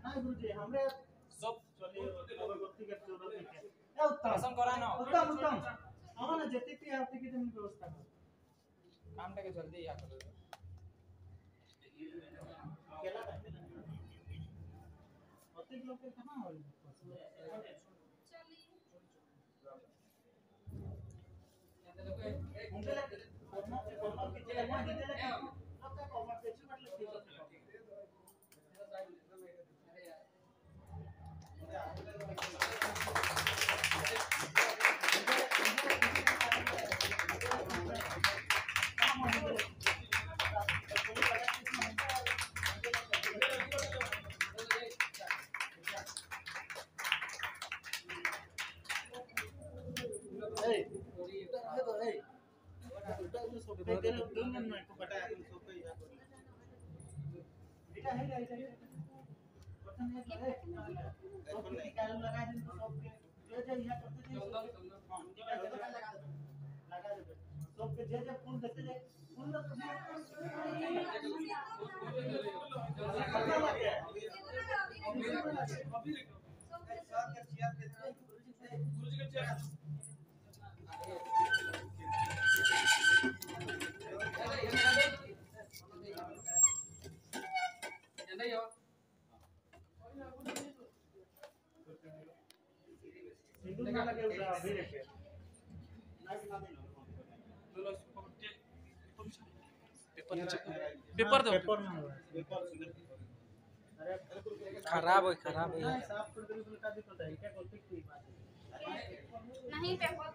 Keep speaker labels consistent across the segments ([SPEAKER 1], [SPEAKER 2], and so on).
[SPEAKER 1] नहीं गुरुजी हमरे सब चलिए अगरबत्ती के जरूरत नहीं है ए उत्तम
[SPEAKER 2] कराना
[SPEAKER 1] उत्तम उत्तम हम ना जति की आपकी की तुम व्यवस्था करो
[SPEAKER 2] काम के जल्दी या करो
[SPEAKER 1] केला का अति लोग के कहां हो उनके लिए कोरमा के चले वहां के चले लोग का कोरमा पे छुट लगती है
[SPEAKER 2] पेपर दो
[SPEAKER 1] खराब है
[SPEAKER 2] साफ कर दो का दिक्कत है क्या बोलते की बात
[SPEAKER 3] नहीं पेपर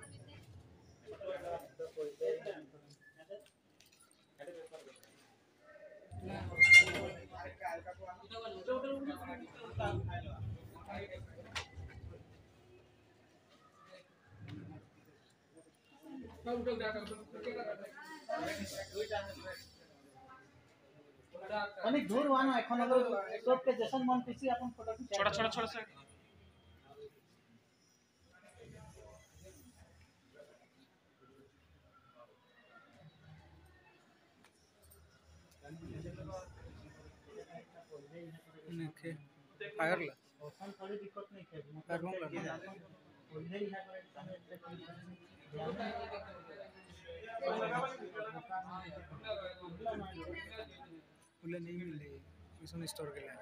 [SPEAKER 1] अनेक दूर वानो এখন হলো সব के जशन मन पीसी अपन फोटो
[SPEAKER 2] छोटा छोटा छोटा से
[SPEAKER 1] नखे फायर ला ओसन थोड़ी दिक्कत नहीं है फायर रूम ला पहले ही है बोले नहीं मिले नेशन स्टोर के लिए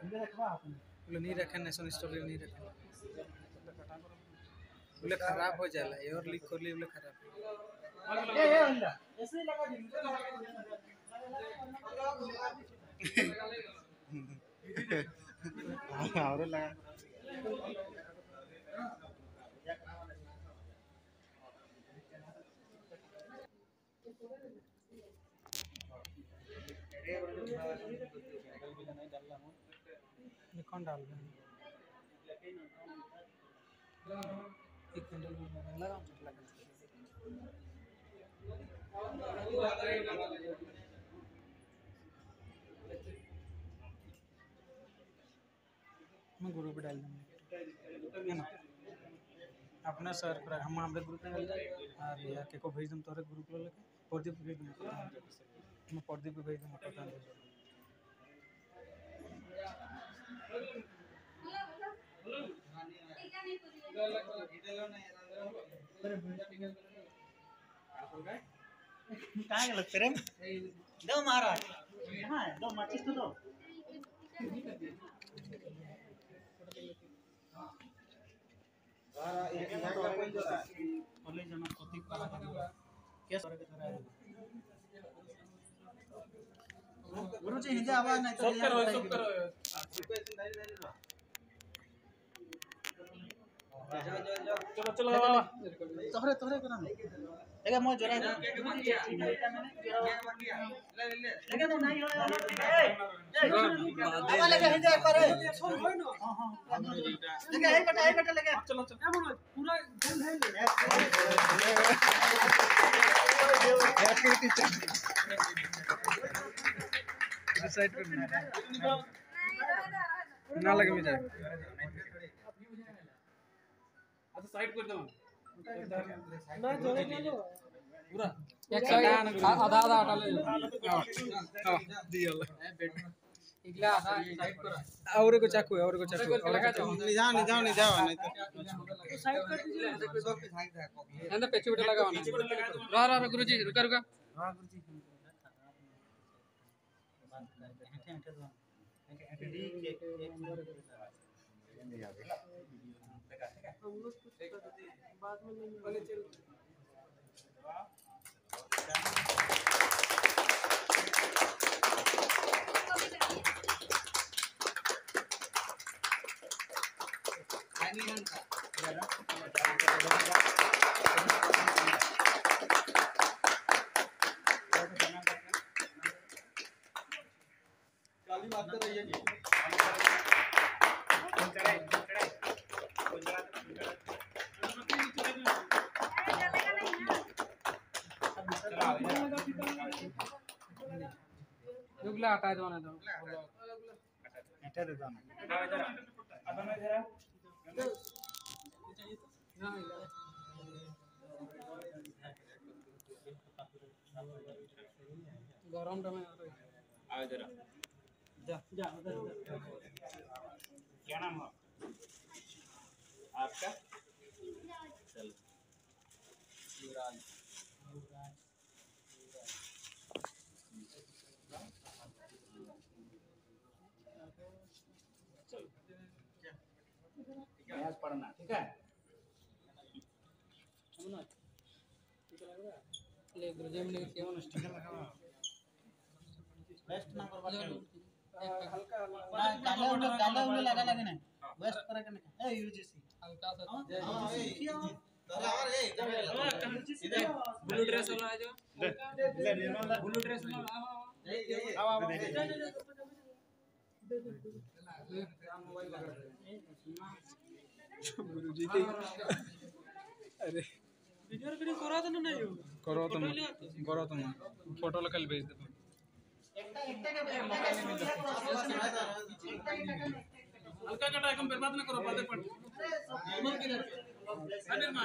[SPEAKER 1] बोले नहीं रखे नेशन स्टोर के नहीं रखे बोले खराब हो जाला ये और लीक कर लिए बोले खराब ए अंडा ऐसे लगा दी और लगा कौन डाल रहे हैं एक कैंडल लगा मैं ग्रुप पे डाल दूंगा है ना अपना सर पर हम हमारे ग्रुप में डाल दें और या के को भेज दूं तोरे ग्रुप में लेके प्रदीप भेज दूं मैं प्रदीप को भेज दूं पता नहीं कहाँ लगते रे दो महाराज हाँ दो माचिस तो दो कॉलेज जाना कति कला क्या सर के तरह गुरुजी हिंदी आवाज नहीं सब करो चलो चलो तोहरे करा देखा मैं जरा लेकिन तो नहीं हो आवा लगे हिंदी पर हां देखा एक बेटा लगे चलो पूरा गन है एक्टिविटी डिसाइड करना ना लगे मुझे अच्छा साइड कर दो पूरा
[SPEAKER 2] आधा आधा हटा ले
[SPEAKER 1] दिया
[SPEAKER 2] इगला आधा साइड करा
[SPEAKER 1] और को चाकू ले जाओ नहीं तो
[SPEAKER 2] साइड कर दीजिए अंदर पेच उठे लगा रहा गुरुजी रुका
[SPEAKER 1] हां गुरुजी
[SPEAKER 2] बाद में नहीं युगला हटा दो ना
[SPEAKER 1] हटा दे दो
[SPEAKER 2] गरम टमे
[SPEAKER 1] आओ जरा
[SPEAKER 2] जा
[SPEAKER 1] क्या नाम है आपका चलो युवराज मैच पढ़ना ठीक है
[SPEAKER 2] ले गुरुजी ने केवन
[SPEAKER 1] स्टिकर लगा बेस्ट नंबर बात
[SPEAKER 2] हल्का
[SPEAKER 1] काला उन्हें लगा लगे ना बेस्ट पर के ए यूजीसी
[SPEAKER 2] हल्का सा ब्लू ड्रेस वाला है जो ब्लू ड्रेस वाला आओ
[SPEAKER 1] गुरुजी के अरे
[SPEAKER 2] वीडियो रिकॉर्डिंग करा तो नहीं
[SPEAKER 1] करो तुम फोटो लकल भेज दो
[SPEAKER 2] हल्का कटा एकदम बर्बाद ना करो बातें पढ़ मन किधर अनिर्मा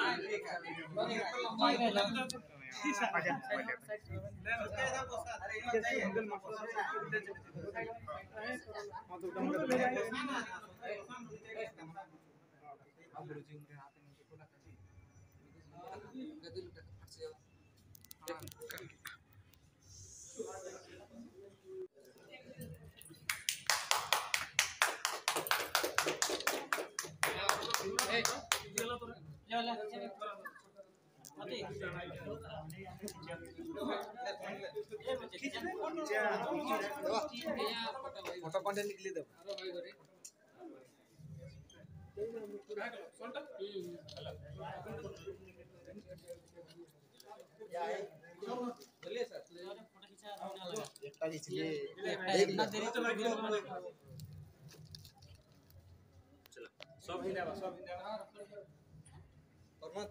[SPEAKER 1] फोटो कंटेंट निकली दो सब ही देवा और मत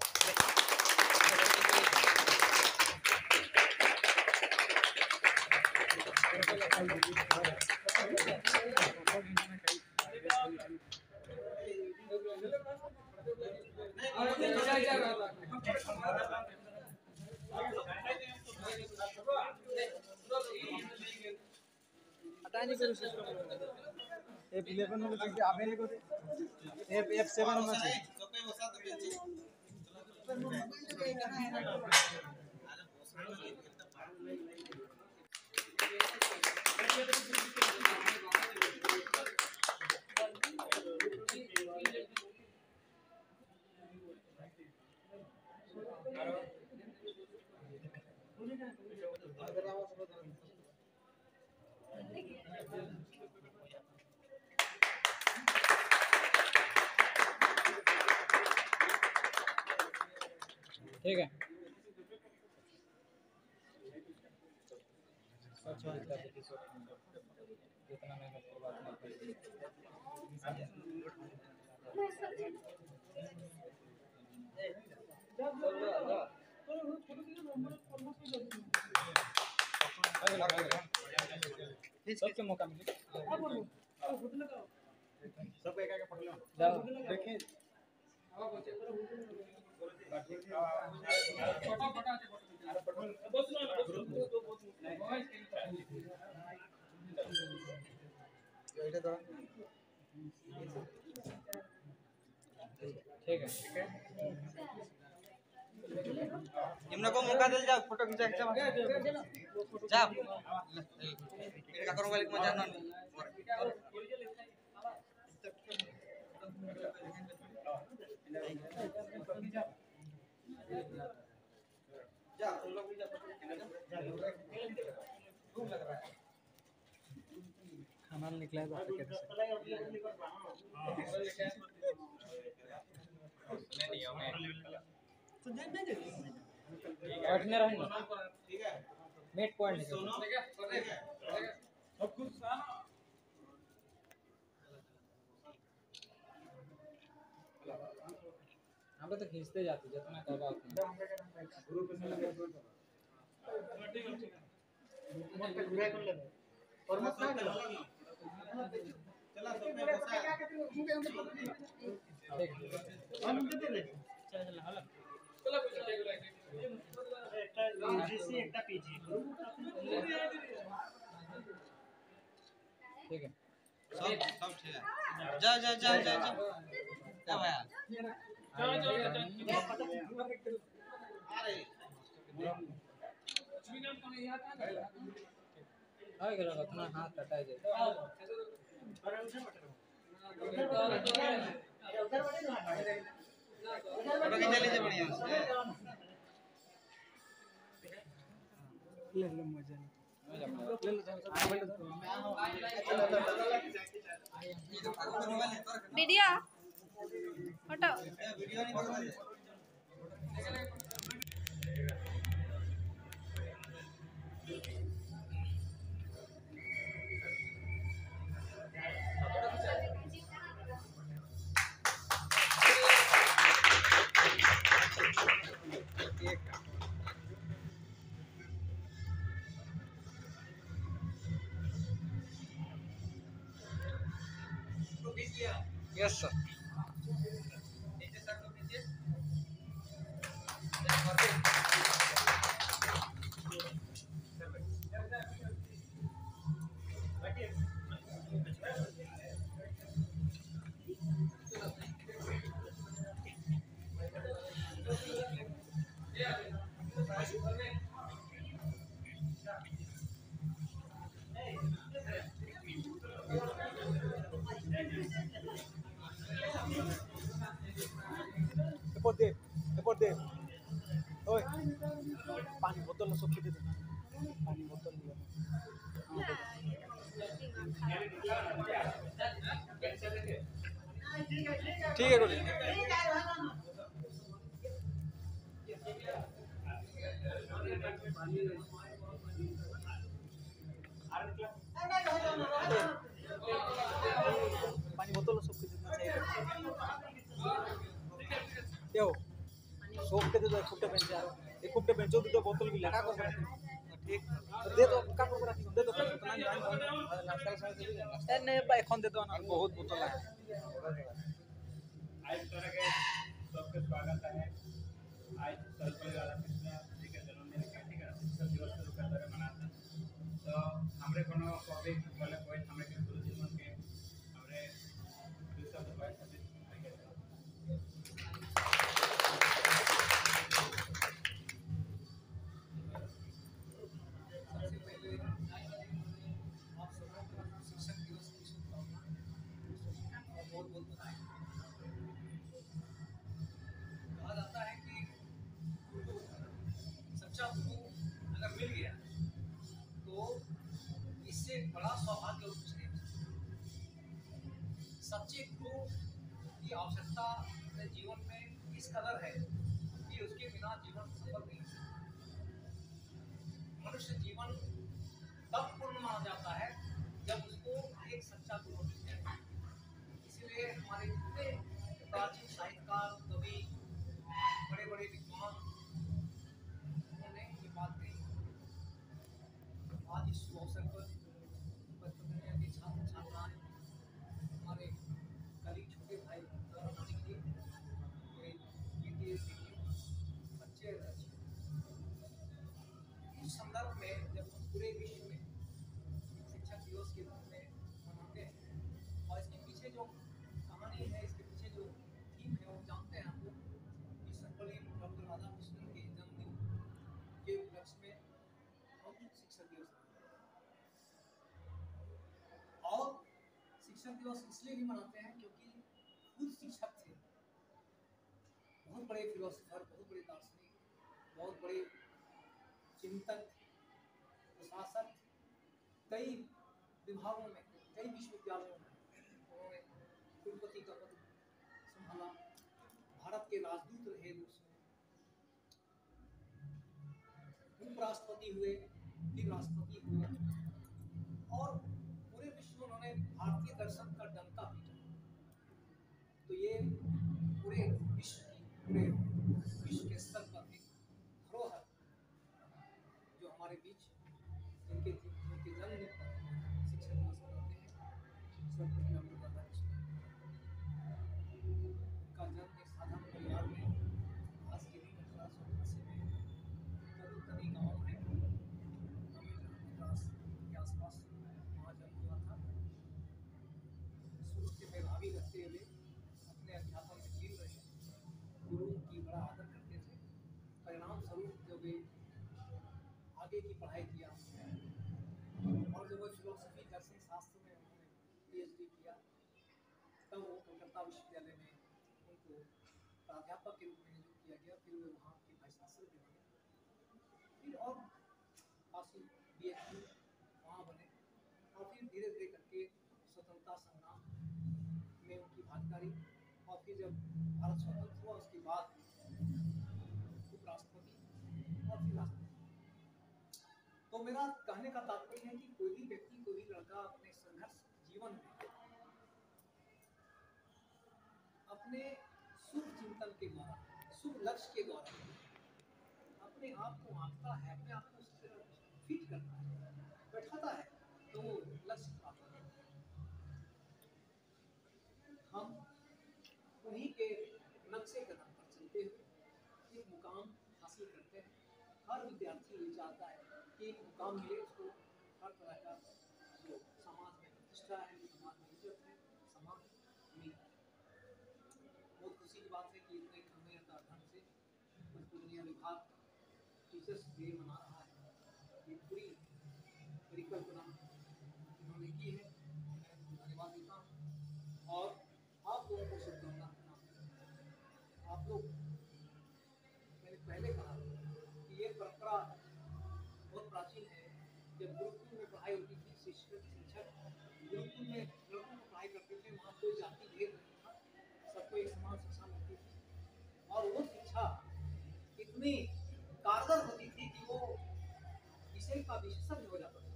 [SPEAKER 1] F11 होना चाहिए आवेले को F7 होना चाहिए ठीक है जितना मेहनत के बाद सबके मौका मिले सबको एक फोटो लो देखिए
[SPEAKER 2] ठीक है
[SPEAKER 4] इमने को मौका दे जा फोटो खींचा खींचा जा का करो वाले को मजा ना जा तुम लोग भी जा भूख लग रहा है
[SPEAKER 1] खाना निकला है बात कैसे
[SPEAKER 2] बैठने रहेंगे मेट पॉइंट हम तो खींचते जाते जितना करवा उतना
[SPEAKER 4] और मत ना चला सब में बसा हम दे दे चला हला একটা यूजीसी একটা पीजी
[SPEAKER 2] ठीक है
[SPEAKER 4] सब ठीक है जा जा जा जा जा क्या भाई अरे
[SPEAKER 2] आ गया अपना हाथ हटा दे
[SPEAKER 4] फोटो खींच लीजिए बढ़िया से
[SPEAKER 1] ले ले मजा
[SPEAKER 3] वीडियो फोटो
[SPEAKER 4] वीडियो नहीं पकड़ा
[SPEAKER 2] यस सर
[SPEAKER 1] रिपोर्ट दे ओए पानी बोतल सब दे दे पानी बोतल ठीक है गुड पानी बोतल सब कितना चाहिए क्यों सोप के दे दो एक कुप्टे बेंचो दे दो बोतल भी लगा कर ठीक दे दो का को रखी दे दो नाश्ता से दे दो नहीं भाई এখন दे दो ना बहुत बोतल है
[SPEAKER 5] आज तरह के सबके स्वागत है आज सर्कल राधाकृष्ण जी के जन्मदिन के ठीक है सब दिवस शुरू कर रहे मनाते तो हमरे कोनो पब्लिक वाले कोई हमरे के गुरु जीवन के हमरे दूसरा तो भाई सब
[SPEAKER 4] कहा जाता है कि सच्चा गुरु अगर मिल गया तो इससे बड़ा सौभाग्य और कुछ नहीं। सच्चे गुरु की आवश्यकता जीवन में इस कदर है कि उसके बिना जीवन सफल नहीं। मनुष्य जीवन तब पूर्ण माना जाता है जब उसको एक सच्चा गुरु मिल जाए। इसलिए हमारे जितने प्राचीन साहित्यकार कवि बड़े बड़े विद्वान उन्होंने ये बात कही। आज इस अवसर पर बचपन के छात्र छात्राएं हमारे कलीग छोटे भाई बनाने के लिए शिक्षक दिवस इसलिए भी मनाते हैं क्योंकि खुद शिक्षक थे, बहुत बड़े फिलोसफर, बहुत बड़े दार्शनिक, बहुत बड़े चिंतक, प्रशासक, कई विभागों में, कई विश्वविद्यालयों में उन्होंने कुलपति का पद संभाला, भारत के राजदूत रहे रूस में, उपराष्ट्रपति हुए, फिर राष्ट्रपति हुए, और पूरे विश्व में उन्होंने भारतीय दर्शन का डंका पीटा। तो ये पूरे विश्व के स्तर पर एक धरोहर जो हमारे बीच इनके जन्म पर शिक्षक दिवस मनाते हैं। सर्वपल्ली राधाकृष्णन का जन्म एक साधारण परिवार में आज के दिन 1888 में तरुतनी गाँव है मद्रास के आसपास, वहाँ जन्म हुआ था। शुरू से मेधावी रखते हुए अपने अध्यापन में जीव रहे, गुरुओं की बड़ा आदर करते थे। परिणाम स्वरूप जब वे आगे की पढ़ाई किया और जब वो फिलोसफी दर्शन शास्त्र में उन्होंने PhD किया, तब वो कलकत्ता विश्वविद्यालय में उनको प्राध्यापक के रूप में नियुक्त किया गया। फिर वे वहाँ के वाइस चांसलर भी बने, फिर और काशी PhD वहाँ बने, और फिर धीरे धीरे करके स्वतंत्रता संग्राम में उनकी भागीदारी, और फिर जब भारत स्वतंत्र हुआ उसके बाद उपराष्ट्रपति और फिर राष्ट्रपति। तो मेरा कहने का तात्पर्य है कि कोई भी व्यक्ति, कोई भी लड़का अपने संघर्ष जीवन में अपने शुभ चिंतन के द्वारा, शुभ लक्ष्य के द्वारा अपने आप को आंकता है, अपने आप को उससे फिट करता है, बैठाता है, तो वो लक्ष्य प्राप्त करता है। हम उन्हीं के नक्शे कदम पर चलते हुए एक मुकाम हासिल करते हैं। हर विद्यार्थी ये चाहता है कि एक मुकाम मिले उसको, हर तरह का जो समाज में प्रतिष्ठा है, समाज में इज्जत है, समाज मिले। बहुत खुशी की बात है कि इतने कम ढंग से पूर्णिया विभाग टीचर्स डे मना रहा है। ये पूरी परिकल्पना उन्होंने की है, मैं धन्यवाद देता हूँ और आप लोगों को शुभकामना देता हूँ। आप लोग, मैंने पहले कहा कि ये परंपरा बहुत प्राचीन है। जब गुरुकुल में पढ़ाई होती थी, शिक्षक गुरुकुल में लड़कों को पढ़ाई करते थे, वहाँ कोई जाति भेद नहीं था, सबको एक समान शिक्षा मिलती थी, और वो शिक्षा इतनी कारगर होती थी कि वो विषय का विशेषज्ञ हो जाता था।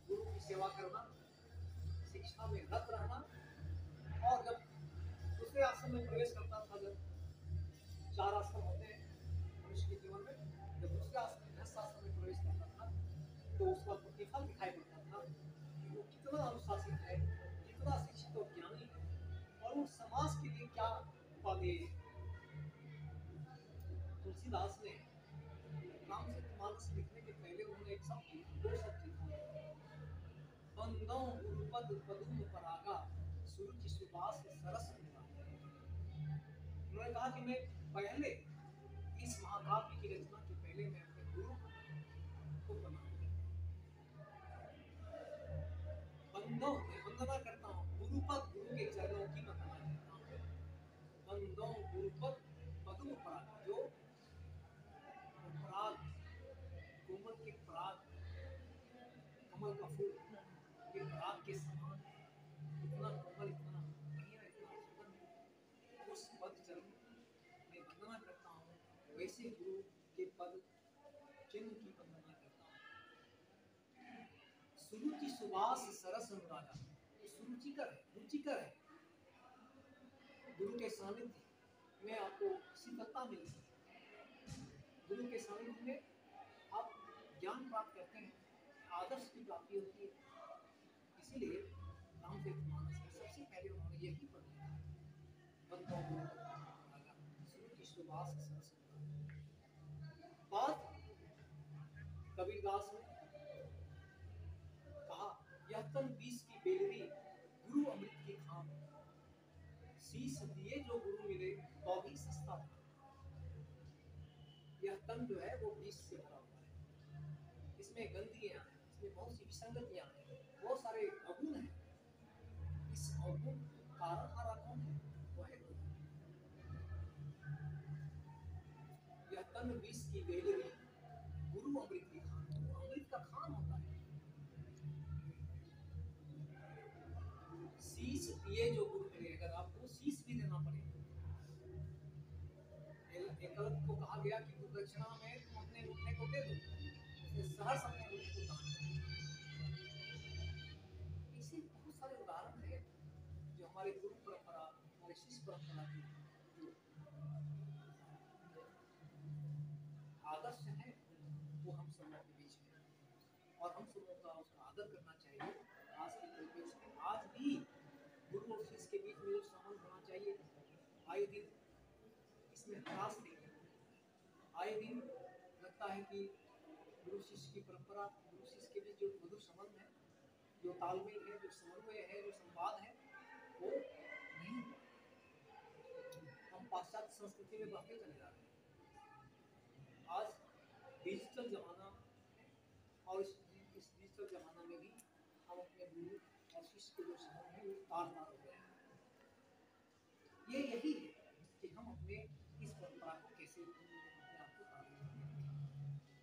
[SPEAKER 4] गुरु की सेवा करना, शिक्षा में रत रहना, और जब दूसरे आश्रम में प्रवेश करता था, जब 4 आश्रम होते हैं मनुष्य के जीवन में, जब दूसरे आश्रम में गृहस्थ आश्रम में प्रवेश करता था तो उसका प्रतिफल दिखाई पड़ता था कि वो कितना अनुशासित है, कितना शिक्षित और ज्ञानी है, और वो समाज के लिए क्या उपादेय है। तुलसीदास ने रामचरितमानस लिखने के पहले उन्होंने एक शब्द, 2 शब्द लिखा, बंदों गुरुपद पदुम परागा सुरुचि सुबास सरस हुआ। उन्होंने कहा कि मैं पहले इस महाकाव्य की रचना के पहले मैं अपने गुरु को बनाऊंगा, बंदों में वंदना करता हूँ, गुरुपद, गुरु के चरणों की वंदना करता हूँ। बंदों गुरुपद पदुम पराग, जो पराग, कोमल के पराग, कमल का फूल के पराग के समान, इतना कोमल, इतना बढ़िया, इतना सुंदर, उस पद चरण में वंदना करता हूँ, वैसे गुरु के पद चिन्ह की वंदना करता हूँ। सुरुचि सुबास सरस अनुरागा, सुरुचिकर है, रुचिकर है। गुरु के सानिध्य में आपको शीतलता मिलती है, गुरु के सानिध्य में आप ज्ञान प्राप्त करते हैं, आदर्श की प्राप्ति होती है। इसीलिए रामचरितमानस में सबसे पहले उन्होंने यही पद लिखा है, बंदों गुरुपद सुरुचि सुबास सरस अनुरागा। बात कबीरदास ने कहा, यह तन 20 की बेलरी, गुरु अमृत की खाम, शीश दिए जो गुरु मिले तो भी सस्ता था। यह तन जो है वो 20 से भरा हुआ है, इसमें गंदगियां हैं, इसमें बहुत सी विसंगतियां हैं, बहुत सारे अवगुण हैं, और वो तारनहारा कौन है? वो है गुरु। यह तन विष की बेलरी गुरु अमृत की खान। अमृत का खान होता है। शीश दिए जो गुरु मिले, अगर आपको शीश भी देना पड़े, एक को कहा गया कि गुरु दक्षिणा में तुम अपने घुटने को दे दो, उसने सहर्ष अपने घुटने को दान कर दिया। ऐसे बहुत सारे उदाहरण हैं जो हमारे गुरु परंपरा, हमारे शिष्य परंपरा की जो आदर्श है वो हम सब लोगों के बीच में, और हम सब लोगों का उसका आदर करना चाहिए। आज के परिवेश में आज भी गुरु और शिष्य के बीच में जो संबंध होना चाहिए, आए दिन इसमें ह्रास नहीं है। आए दिन लगता है कि गुरु शिष्य की परंपरा, गुरु शिष्य के बीच जो मधुर संबंध है, जो तालमेल है, जो समन्वय है, जो संवाद है, वो नहीं। हम पाश्चात्य संस्कृति में बहते चले जा रहे हैं। आज डिजिटल जमाना, और इस डिजिटल जमाना में भी हम अपने गुरु और शिष्य के जो संबंध है वो तार हो गए हैं। ये यही है कि हम अपने इस परंपरा को कैसे अपने आप को तालमेल में रखें।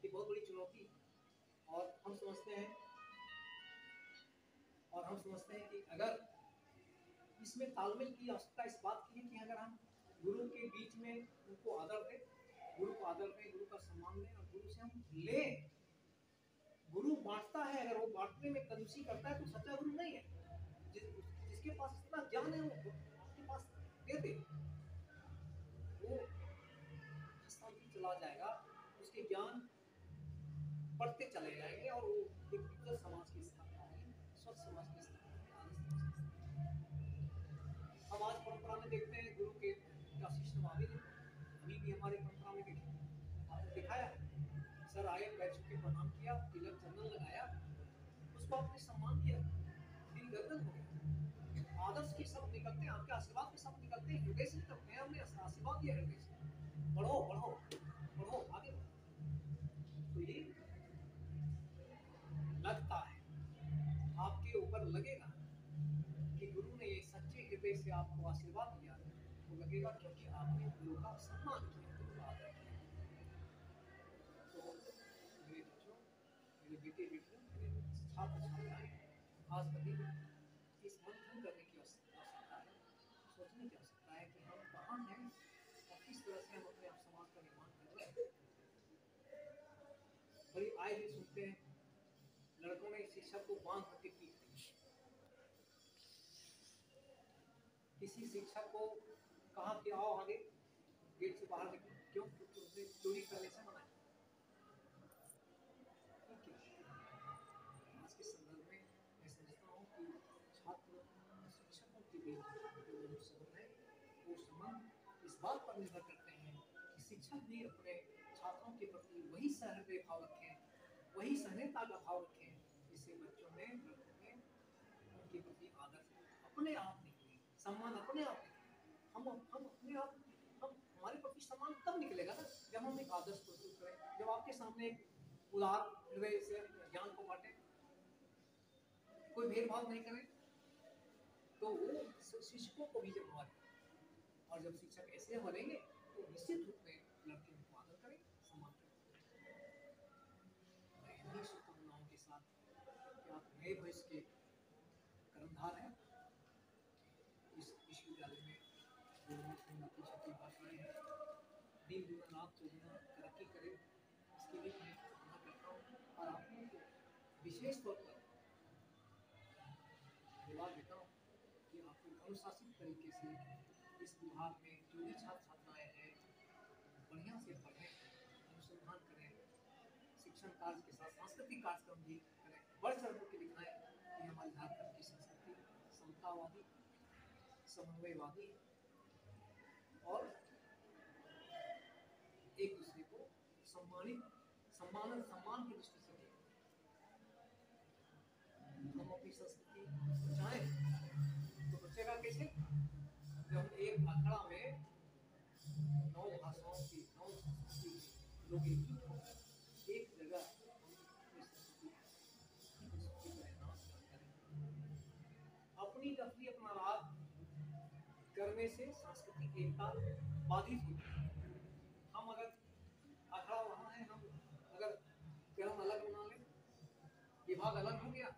[SPEAKER 4] ये बहुत बड़ी चुनौती है। और हम समझते हैं कि अगर इसमें तालमेल की आवश्यकता इस बात की है कि अगर हम गुरु के बीच में उनको आदर दें, गुरु को आदर दें, गुरु का सम्मान दें, और गुरु से हम लें। गुरु बांटता है, अगर वो बांटने में कंजूसी करता है तो सच्चा गुरु नहीं है। जिसके पास इतना ज्ञान है वो आपके पास दे दे, वो शांति चला जाएगा, उसके ज्ञान बढ़ते चले जाएंगे, और वो एक उज्जवल समाज की स्थापना होगी, स्वच्छ समाज की स्थापना होगी, आदर्श समाज की स्थापना होगी। हम आज परंपरा में देखते हैं गुरु के शिष्य नवाबी ने अभी भी हमारी परंपरा में देखे, आपने दिखाया है। सर आए, पैर छू के प्रणाम किया, तिलक चंदन लगाया, उसको आपने सम्मान किया, दिल गर्दन हो गया। आदर्श के शब्द निकलते हैं, आपके आशीर्वाद के शब्द निकलते हैं, हृदय से निकलते हैं। हमने आशीर्वाद दिया हृदय से, बढ़ो बढ़ो बढ़ो, आगे बढ़ो। तो ये लगता है, आपके ऊपर लगेगा कि गुरु ने ये सच्चे हृदय से आपको आशीर्वाद दिया, तो लगेगा क्योंकि आपने गुरु का सम्मान किया, गुरु का आदर किया। तो मेरे बच्चों, मेरे बेटे बेटियों, मेरे छात्र छात्राएं, आज कभी इस मंथन करने की आवश्यकता है, सोचने की आवश्यकता है कि हम कहाँ हैं और किस तरह से हम अपने आप समाज का निर्माण कर रहे हैं। बड़ी आए दिन सुनते हैं लड़कों ने शिक्षक को बांध करके पीट दी। किसी शिक्षक को कहा कि आओ आगे, गेट से बाहर निकलो, क्यों? क्योंकि उसने चोरी करने से मना। आज के संदर्भ में मैं समझता हूँ कि छात्र शिक्षकों के बीच जो संबंध है वो संबंध इस बात पर निर्भर करते हैं कि शिक्षक भी अपने छात्रों के प्रति वही सहृदय भाव रखें, वही सहनता का भाव रखें, जिससे बच्चों में, लड़कों में उनके प्रति आदर अपने आप निकले, सम्मान अपने आप निकले। हम अपने आप, हम हमारे प्रति सम्मान तब निकलेगा ना जब हम एक आदर्श प्रस्तुत करें, जब आपके सामने एक उदार हृदय से ज्ञान को बांटे, कोई भेदभाव नहीं करें, तो वो शिक्षकों को भी जब हमारे, और जब शिक्षक ऐसे बनेंगे तो निश्चित रूप में लड़के उनको आदर करें, सम्मान करें। इन्हीं शुभकामनाओं के साथ कि आप नए वर्ष के कर्मधार हैं, इस विश्वविद्यालय में उनकी छठी भाषाएं हैं, दिन दुना रात चौगुना तरक्की करें, इसके लिए मैं प्रार्थना करता हूँ। और आप लोगों को विशेष तौर पर धन्यवाद देता हूँ कि आपको अनुशासित तरीके से इस विभाग में जो भी छात्र छात्राएं हैं बढ़िया से पढ़ें, अनुसंधान करें, शिक्षण कार्य के साथ सांस्कृतिक कार्यक्रम भी करें, बढ़ चढ़ के दिखाएं कि हमारी झारखंड की संस्कृति समतावादी, समन्वयवादी और एक दूसरे को सम्मान की दृष्टि से देखें। हम अपनी संस्कृति बचाएं तो बचेगा कैसे? जब एक अखाड़ा में 9 भाषाओं की, 9 संस्कृति के लोग एकजुट होकर एक जगह अपनी तफरी, अपना राग होने से सांस्कृतिक एकता बाधित होती है। हम अगर अखाड़ा वहाँ है, हम अगर क्रम अलग बना लें, विभाग अलग हो गया,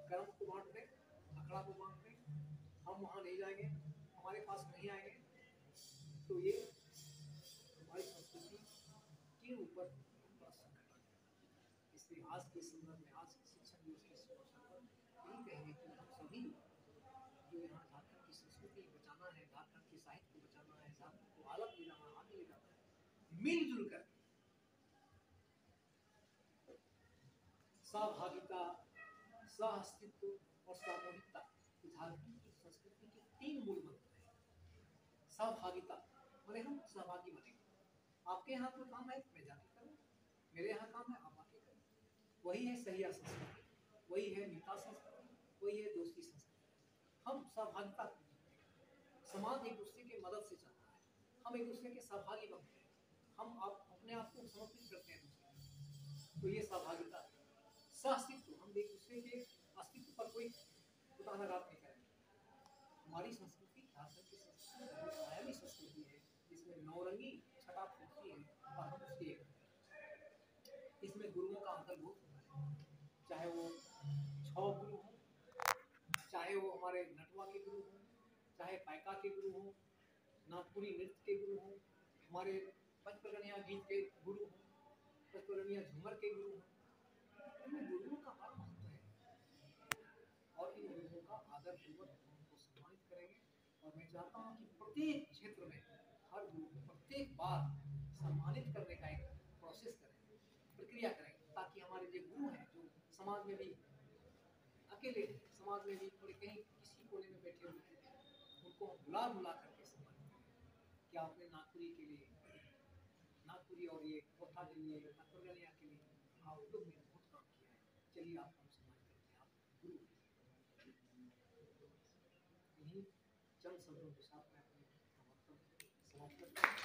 [SPEAKER 4] क्रम को बांट दें, अखाड़ा को बांट दें, हम वहाँ नहीं जाएंगे, हमारे पास नहीं आएंगे, तो ये हमारी संस्कृति के ऊपर बड़ा संकट आ जाएगा। इसलिए आज के संदर्भ में, आज के शिक्षक दिवस के अवसर पर यही कहेंगे कि हम सभी जो यहाँ झारखंड की संस्कृति बचाना है, झारखंड के साहित्य को बचाना है, झारखंड को अलग ले जाना, आगे ले जाना है, मिलजुल कर सहभागिता, सह अस्तित्व और सामूहिकता, झारखंड की संस्कृति के 3 मूल मंत्र हैं। सहभागिता माने हम सहभागी बनेंगे, आपके यहाँ कोई काम है मैं जाके करूँ, मेरे यहाँ काम है आप आके करें, वही है सहिया संस्कृति, वही है मिता संस्कृति, वही है दोस्ती संस्कृति। हम सहभागिता, समाज एक दूसरे के मदद से चलता है, हम एक दूसरे के सहभागी बनते हैं, हम अपने आप को समर्पित करते हैं दूसरे, तो ये सहभागिता है। सहअस्तित्व, हम एक दूसरे के अस्तित्व पर कोई उतानाघात नहीं करेंगे। हमारी संस्कृति, झारखंड की संस्कृति बहुत आयामी संस्कृति है, जिसमें नौरंगी छटा फूटती है और हम उसके इसमें गुरुओं का अंतर्भूत होता है, चाहे वो 6 गुरु हों, चाहे वो हमारे नटवा के गुरु हों, चाहे पायका के गुरु हों, नागपुरी नृत्य के गुरु हों, हमारे पंचप्रगणिया गीत के गुरु हों, पंचप्रगणिया झूमर के गुरु हों, इन गुरुओं का बड़ा महत्व है और इन गुरुओं का आदर पूर्वक उनको सम्मानित करेंगे। और मैं चाहता हूँ कि प्रत्येक क्षेत्र में हर गुरु को प्रत्येक बार सम्मानित करने का एक प्रोसेस करें, प्रक्रिया करें, ताकि हमारे जो गुरु हैं, जो समाज में भी अकेले, समाज में भी थोड़े कहीं किसी कोने में बैठे हुए हैं, उनको बुला बुला करके सम्मानित करें। क्या आपने नागपुरी के लिए, नागपुरी और ये कोठा के लिए, पंचप्रगणिया के लिए आप लोग ने बहुत काम किया है, चलिए आपका हम सम्मान करते हैं, आप गुरु हैं। यही चंद शब्दों के साथ मैं अपने वक्तव्य समाप्त करता हूँ।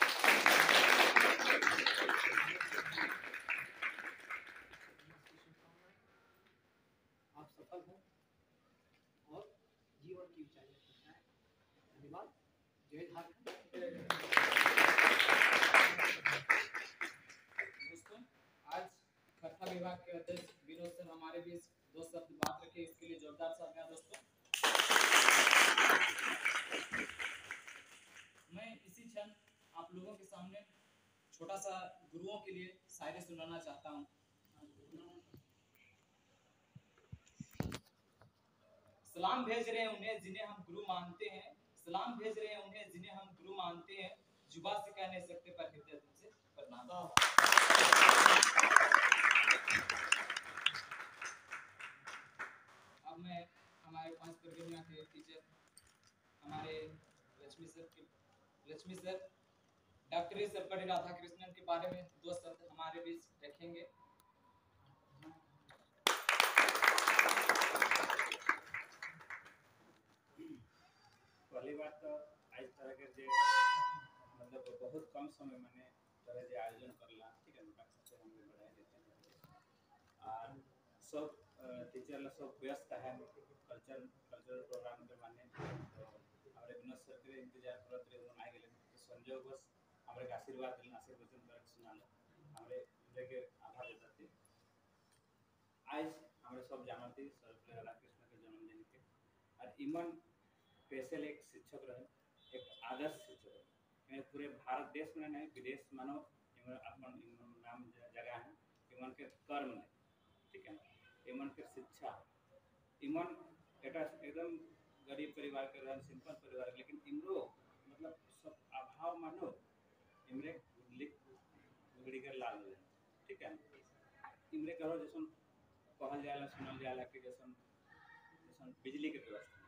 [SPEAKER 4] आप सफल हों और जीवन की ऊंचाइयों पर जाएं। धन्यवाद। जय झारखंड।
[SPEAKER 2] दोस्तों, आज कथा विभाग के अध्यक्ष विनोद सर हमारे बीच 2 शब्द बात रखे, इसके लिए जोरदार तालियां दोस्तों। मैं इसी क्षण आप लोगों के सामने छोटा सा गुरुओं के लिए शायरी सुनाना चाहता हूँ। सलाम भेज रहे हैं उन्हें जिन्हें हम गुरु मानते हैं, सलाम भेज रहे हैं उन्हें जिन्हें हम गुरु मानते हैं, जुबान से कह नहीं सकते पर हृदय दिल से प्रणाम। अब मैं हमारे पंचप्रगणिया के टीचर हमारे लक्ष्मी सर डॉक्टर सर्वपल्ली राधाकृष्णन के बारे में 2 शब्द हमारे बीच रखेंगे।
[SPEAKER 5] पहली बात तो आज तरह के जे मतलब बहुत कम समय में तरह जे आयोजन करला, ठीक है, उनका सबसे हम भी बढ़ाई देते हैं। और सब टीचर सब व्यस्त है कल्चरल प्रोग्राम के माने, तो हमारे विनोद सर के इंतजार करते रहे, उन्होंने आ गए, तो संजोग बस हमारे आशीर्वाद दिल, आशीर्वचन कर सुना हमारे के आभार देता थे। आज हमारे सब जानते सर्वपल्ली राधाकृष्णन के जन्मदिन के, और इमन स्पेशल एक शिक्षक रहे, एक आदर्श शिक्षक रहे, पूरे भारत देश में नहीं विदेश मानो अपन नाम जगह है, इमन के कर्म नहीं, ठीक है, इमन के शिक्षा, इमन एकदम गरीब परिवार के रहे, सिंपल परिवार, लेकिन इमरो मतलब सब अभाव मानो इमरे गुगड़ी के लाल हो जाए, ठीक है, इमरे करो जैसन कहल जाला सुनल जाला कि जैसन बिजली के व्यवस्था,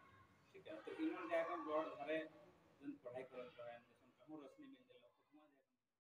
[SPEAKER 5] ठीक है, तो इमन जाकर बड़ घरे पढ़ाई करत रहे, जैसन कहूँ रोशनी मिल